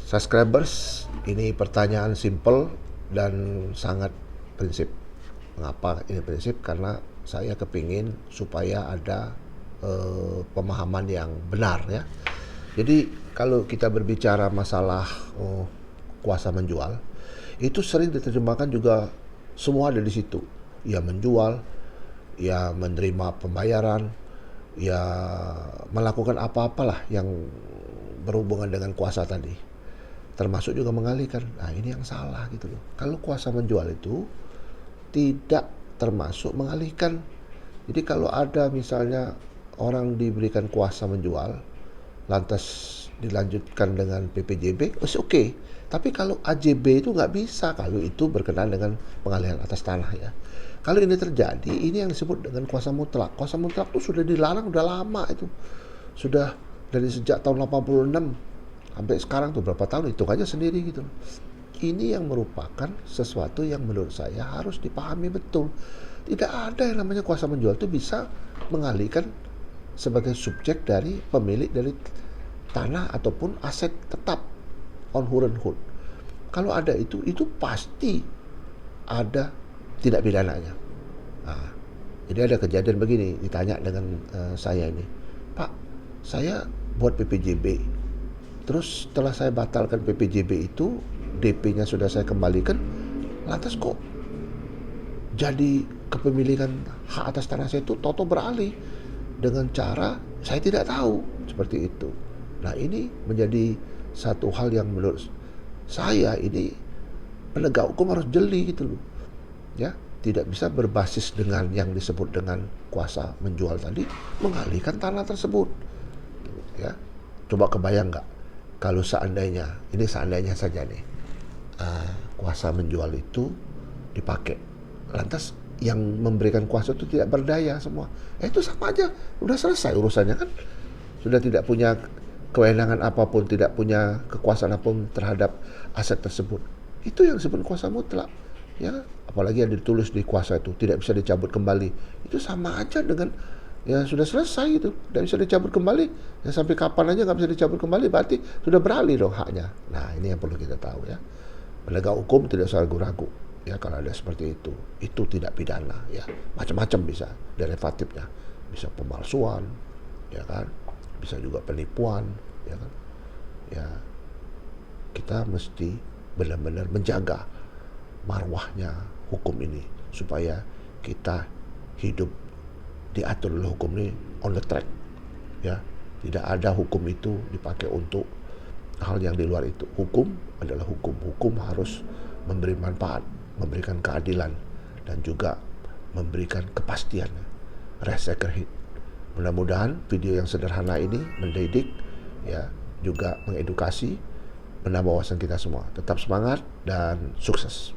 Subscribers, ini pertanyaan simple dan sangat prinsip. Mengapa ini prinsip? Karena saya kepingin supaya ada pemahaman yang benar ya. Jadi kalau kita berbicara masalah kuasa menjual, itu sering diterjemahkan juga semua ada di situ. Ya menjual, ya menerima pembayaran, ya melakukan apa-apalah yang berhubungan dengan kuasa tadi. Termasuk juga mengalihkan. Nah ini yang salah gitu loh. Kalau kuasa menjual itu tidak termasuk mengalihkan. Jadi kalau ada misalnya orang diberikan kuasa menjual, lantas dilanjutkan dengan PPJB, oke. Tapi kalau AJB itu nggak bisa kalau itu berkenaan dengan pengalihan atas tanah ya. Kalau ini terjadi, ini yang disebut dengan kuasa mutlak. Kuasa mutlak itu sudah dilarang udah lama itu. Sudah dari sejak tahun 86 sampai sekarang tuh berapa tahun, hitung aja sendiri gitu. Ini yang merupakan sesuatu yang menurut saya harus dipahami betul. Tidak ada yang namanya kuasa menjual itu bisa mengalihkan sebagai subjek dari pemilik dari tanah ataupun aset tetap on Hurenhut. Kalau ada itu pasti ada tidak pidananya. Nah, jadi ada kejadian begini, ditanya dengan saya ini, Pak, saya buat PPJB, terus setelah saya batalkan PPJB itu, DP-nya sudah saya kembalikan, lantas kok jadi kepemilikan hak atas tanah saya itu toto beralih dengan cara saya tidak tahu, seperti itu. Nah ini menjadi satu hal yang menurut saya ini penegak hukum harus jeli gitu loh. Ya, tidak bisa berbasis dengan yang disebut dengan kuasa menjual tadi mengalihkan tanah tersebut. Ya, coba kebayang nggak kalau seandainya, ini seandainya saja nih, kuasa menjual itu dipakai, lantas yang memberikan kuasa itu tidak berdaya semua, itu sama aja, udah selesai urusannya kan, sudah tidak punya kewenangan apapun, tidak punya kekuasaan apapun terhadap aset tersebut. Itu yang disebut kuasa mutlak, ya. Apalagi yang ditulis di kuasa itu tidak bisa dicabut kembali, itu sama aja dengan ya sudah selesai itu, tidak bisa dicabut kembali. Ya sampai kapan aja nggak bisa dicabut kembali, berarti sudah beralih dong haknya. Nah ini yang perlu kita tahu ya. Penegak hukum tidak usah ragu-ragu ya kalau ada seperti itu tidak pidana ya. Macam-macam bisa derivatifnya, bisa pemalsuan, ya kan, bisa juga penipuan, ya kan. Ya kita mesti benar-benar menjaga marwahnya hukum ini supaya kita hidup diatur oleh hukum ini on the track ya. Tidak ada hukum itu dipakai untuk hal yang di luar itu. Hukum adalah hukum. Hukum harus memberi manfaat, memberikan keadilan, dan juga memberikan kepastian. Resekerhit. Mudah-mudahan video yang sederhana ini mendidik ya, juga mengedukasi, menambah wawasan kita semua. Tetap semangat dan sukses.